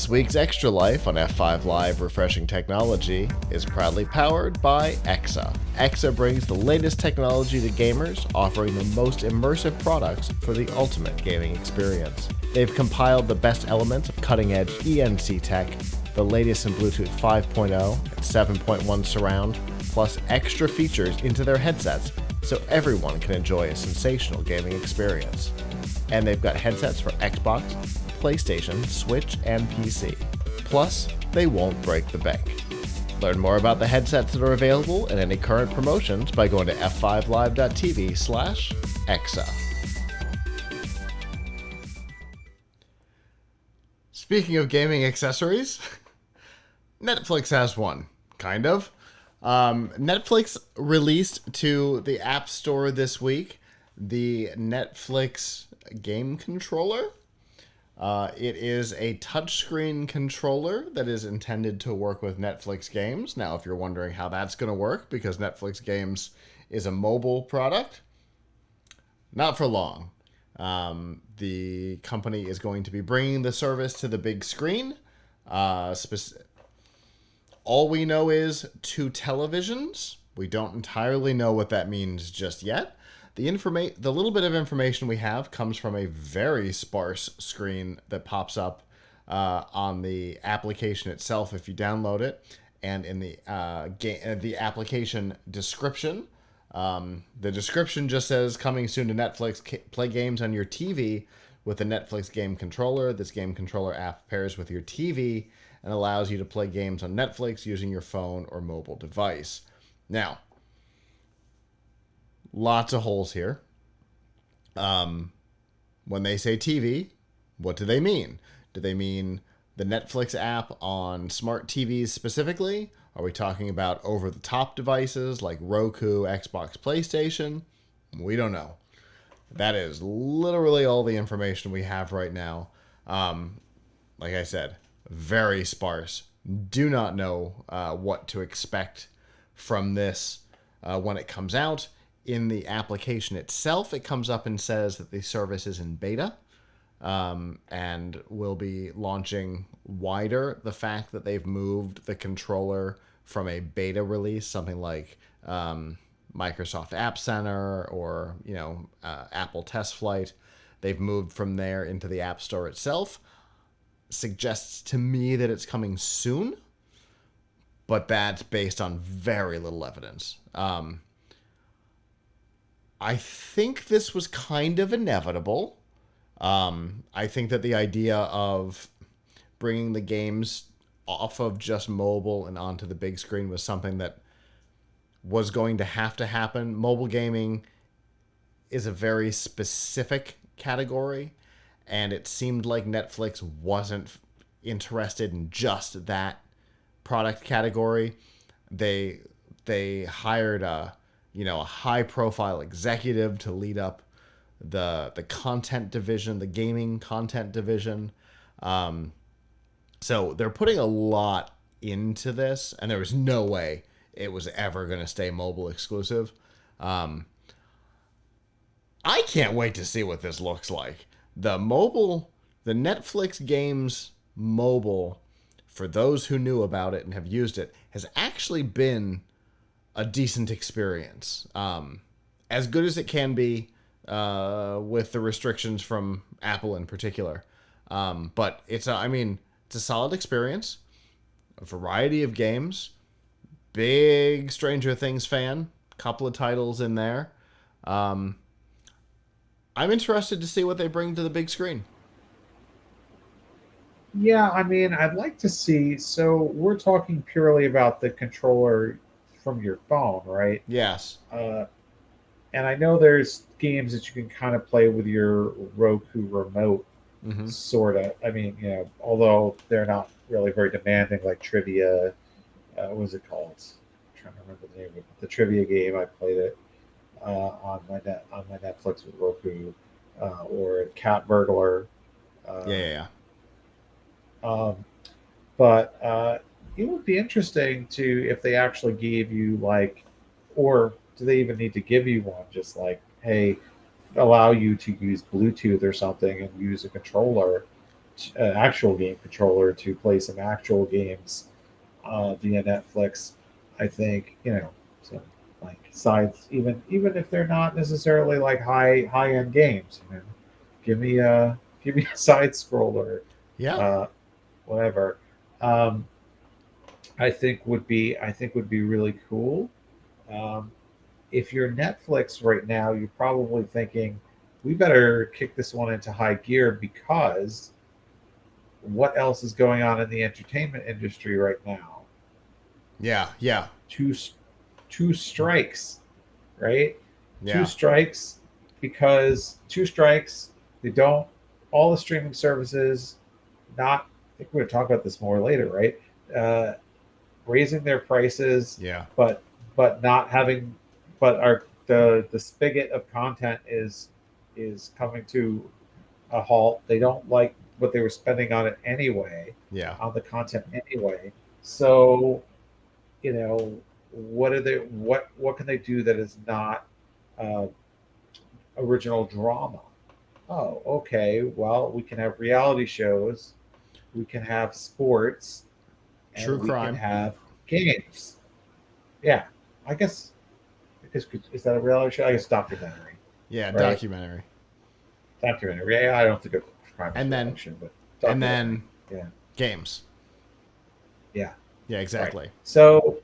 This week's Extra Life on F5 Live Refreshing Technology is proudly powered by EXA. EXA brings the latest technology to gamers, offering the most immersive products for the ultimate gaming experience. They've compiled the best elements of cutting-edge ENC tech, the latest in Bluetooth 5.0 and 7.1 surround, plus extra features into their headsets so everyone can enjoy a sensational gaming experience. And they've got headsets for Xbox, PlayStation, Switch, and PC. Plus, they won't break the bank. Learn more about the headsets that are available and any current promotions by going to f5live.tv/exa. Speaking of gaming accessories, Netflix has one, kind of. Netflix released to the App Store this week the Netflix game controller. It is a touchscreen controller that is intended to work with Netflix games. Now, if you're wondering how that's going to work, because Netflix games is a mobile product, not for long. The company is going to be bringing the service to the big screen. All we know is 2 televisions. We don't entirely know what that means just yet. The little bit of information we have comes from a very sparse screen that pops up on the application itself if you download it, and in the application description. The description just says, coming soon to Netflix, play games on your TV with the Netflix game controller. This game controller app pairs with your TV and allows you to play games on Netflix using your phone or mobile device. Now, lots of holes here. When they say TV, what do they mean? Do they mean the Netflix app on smart TVs specifically? Are we talking about over-the-top devices like Roku, Xbox, PlayStation? We don't know. That is literally all the information we have right now. Like I said, very sparse. Do not know what to expect from this when it comes out. In the application itself, it comes up and says that the service is in beta and will be launching wider. The fact that they've moved the controller from a beta release, something like Microsoft App Center or Apple Test Flight, they've moved from there into the App Store itself, suggests to me that it's coming soon, but that's based on very little evidence. I think this was kind of inevitable. I think that the idea of bringing the games off of just mobile and onto the big screen was something that was going to happen. Mobile gaming is a very specific category, and it seemed like Netflix wasn't interested in just that product category. They hired a high-profile executive to lead up the content division, the gaming content division. So they're putting a lot into this, and there was no way it was ever going to stay mobile exclusive. I can't wait to see what this looks like. The Netflix games mobile, for those who knew about it and have used it, has actually been a decent experience. As good as it can be with the restrictions from Apple in particular. But it's a solid experience. A variety of games. Big Stranger Things fan. Couple of titles in there. I'm interested to see what they bring to the big screen. Yeah, I'd like to see. So we're talking purely about the controller from your phone, right? Yes. And I know there's games that you can kind of play with your Roku remote, Mm-hmm. sort of. Although they're not really very demanding, like trivia. What was it called? I'm trying to remember the name of it. The trivia game. I played it on my Netflix with Roku, or Cat Burglar. Yeah. Um, but it would be interesting to if they actually gave you or do they even need to give you one? Just hey, allow you to use Bluetooth or something and use a controller actual game controller to play some actual games via Netflix. I think so like sides, even if they're not necessarily like high end games. Give me a side scroller, Yeah. uh, whatever. Um, I think would be really cool. Um, if you're Netflix right now, you're probably thinking we better kick this one into high gear because what else is going on in the entertainment industry right now? Yeah. Yeah. Two two strikes, right? Two Yeah. strikes because two strikes. They don't all the streaming services. Not I think we're going to talk about this more later, right? Uh, Raising their prices, Yeah. but not having, but our the spigot of content is coming to a halt. They don't like what they were spending on it anyway, Yeah. on the content anyway. So what are they? What can they do that is not uh, original drama? Oh, okay. Well, we can have reality shows, we can have sports, True and we can crime. have games. Yeah, I guess. Is that a reality show? I guess documentary, Yeah. right? Documentary. Documentary. Yeah, I don't think a crime is a And then reality show, but and documentary. then Yeah, games. yeah, Yeah. right. Exactly. So,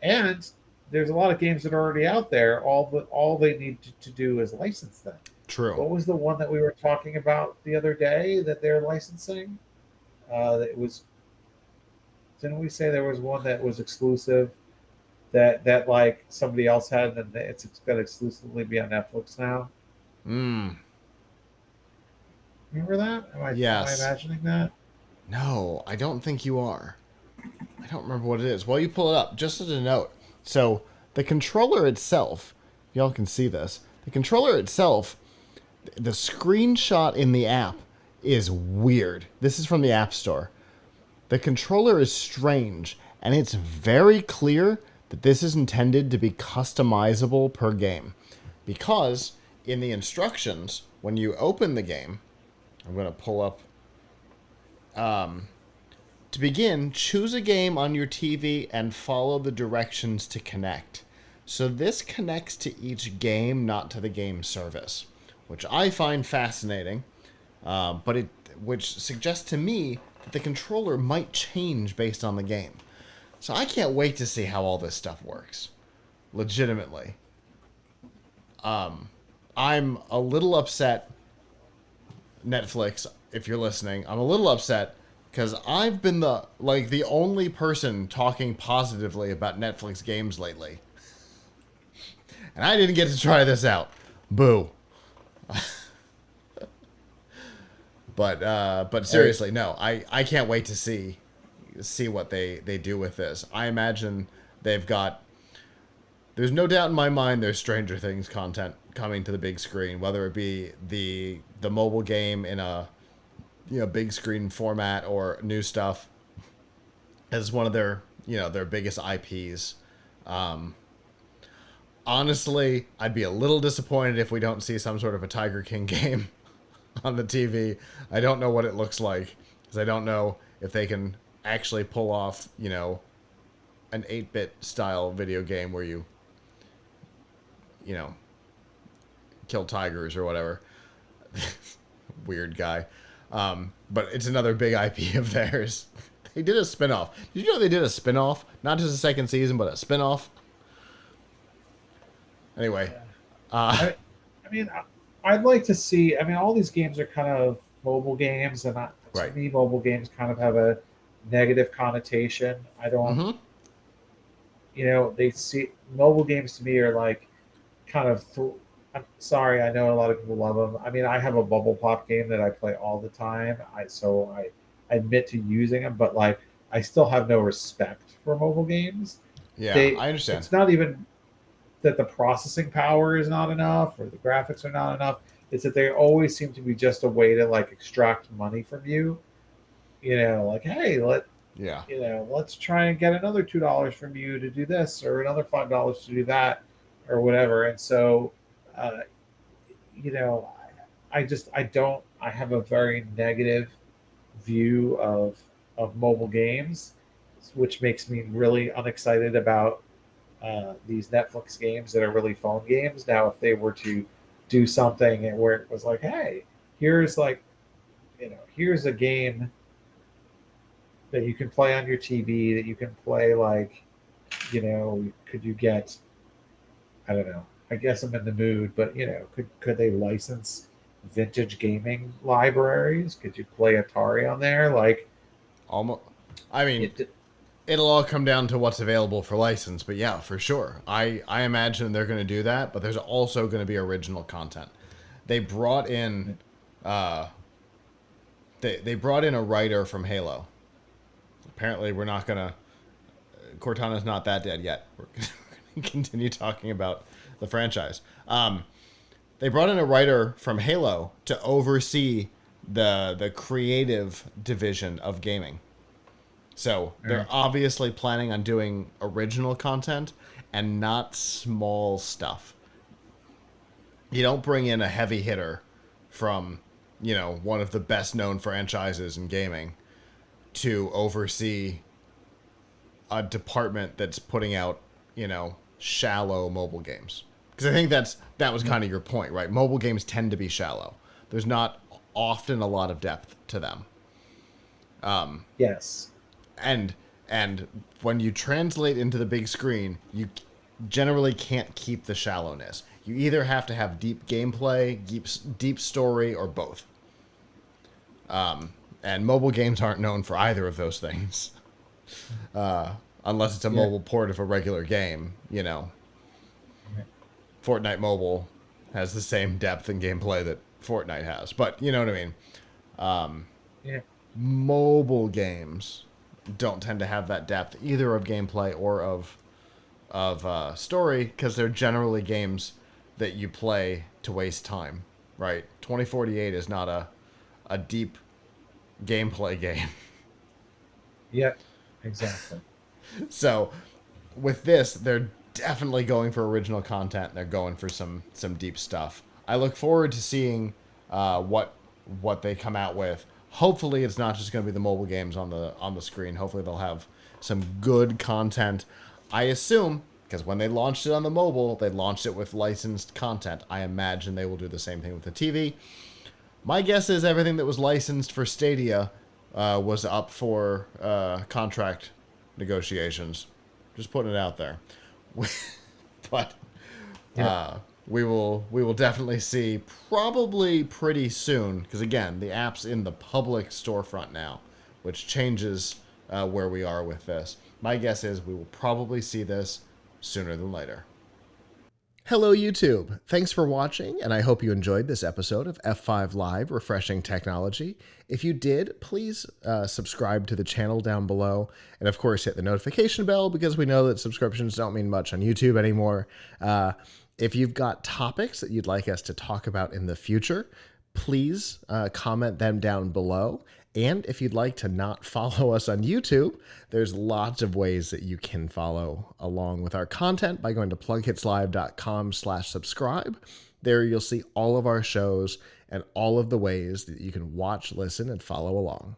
and there's a lot of games that are already out there. All they need to do is license them. True. What was the one that we were talking about the other day that they're licensing? It was didn't we say there was one that was exclusive that like somebody else had and it's going to exclusively be on Netflix now? Mm. Remember that? Am I Yes. imagining that? No, I don't think you are. I don't remember what it is. Well, you pull it up. Just as a note. So the controller itself, y'all can see this. The controller itself, the screenshot in the app is weird. This is from the App Store. The controller is strange, and it's very clear that this is intended to be customizable per game. Because in the instructions, when you open the game, I'm going to pull up. To begin, choose a game on your TV and follow the directions to connect. So this connects to each game, not to the game service, which I find fascinating. But it which suggests to me that the controller might change based on the game. So I can't wait to see how all this stuff works. Legitimately. I'm a little upset, Netflix, if you're listening. I'm a little upset because I've been the only person talking positively about Netflix games lately. And I didn't get to try this out. Boo. But Right. seriously, no. I can't wait to see what they do with this. I imagine they've got there's no doubt in my mind there's Stranger Things content coming to the big screen, whether it be the mobile game in a big screen format or new stuff as one of their biggest IPs. Honestly, I'd be a little disappointed if we don't see some sort of a Tiger King game on the TV. I don't know what it looks like because I don't know if they can actually pull off, an 8-bit style video game where you know, kill tigers or whatever. Weird guy. But it's another big IP of theirs. They did a spinoff. Did you know they did a spinoff? Not just a second season, but a spinoff. Anyway, Yeah. uh, I mean, I'd like to see. I mean, all these games are kind of mobile games, and to right. me, mobile games kind of have a negative connotation. I don't, Mm-hmm. they see mobile games to me are like kind of. I'm sorry, I know a lot of people love them. I mean, I have a bubble pop game that I play all the time. I admit to using them, but like I still have no respect for mobile games. Yeah, They, I understand. it's not even that the processing power is not enough or the graphics are not enough. It's that they always seem to be just a way to like extract money from you. Like hey, Yeah. let's try and get another $2 from you to do this or another $5 to do that or whatever. And so, uh, you know, I just I don't. I have a very negative view of mobile games, which makes me really unexcited about these Netflix games that are really phone games. Now, if they were to do something where it was like, hey, here's like, here's a game that you can play on your TV that you can play like, could you get, I don't know. I guess I'm in the mood, but could they license vintage gaming libraries? Could you play Atari on there? Like Almost. I mean, it. it'll all come down to what's available for license, but yeah, for sure. I imagine they're going to do that, but there's also going to be original content. They brought in uh they brought in a writer from Halo. Apparently, we're not going to Cortana's not that dead yet. We're going to continue talking about the franchise. They brought in a writer from Halo to oversee the creative division of gaming. So they're obviously planning on doing original content and not small stuff. You don't bring in a heavy hitter from, one of the best known franchises in gaming to oversee a department that's putting out, shallow mobile games. Because I think that was kind of your point, right? Mobile games tend to be shallow. There's not often a lot of depth to them. Yes. And when you translate into the big screen, you generally can't keep the shallowness. You either have to have deep gameplay, deep story, or both. And mobile games aren't known for either of those things. Unless it's a mobile port of a regular game, Fortnite Mobile has the same depth and gameplay that Fortnite has. But you know what I mean? Yeah. Mobile games don't tend to have that depth either of gameplay or of story, because they're generally games that you play to waste time, right? 2048 is not a deep gameplay game. Yeah, exactly. So with this, they're definitely going for original content. They're going for some deep stuff. I look forward to seeing what they come out with. Hopefully, it's not just going to be the mobile games on the screen. Hopefully, they'll have some good content. I assume, because when they launched it on the mobile, they launched it with licensed content. I imagine they will do the same thing with the TV. My guess is everything that was licensed for Stadia was up for contract negotiations. Just putting it out there. But we will definitely see probably pretty soon, because again, the app's in the public storefront now, which changes where we are with this. My guess is we will probably see this sooner than later. Hello, YouTube. Thanks for watching, and I hope you enjoyed this episode of F5 Live Refreshing Technology. If you did, please subscribe to the channel down below, and of course hit the notification bell, because we know that subscriptions don't mean much on YouTube anymore. If you've got topics that you'd like us to talk about in the future, please comment them down below. And if you'd like to not follow us on YouTube, there's lots of ways that you can follow along with our content by going to PLUGHITZlive.com/subscribe. There you'll see all of our shows and all of the ways that you can watch, listen, and follow along.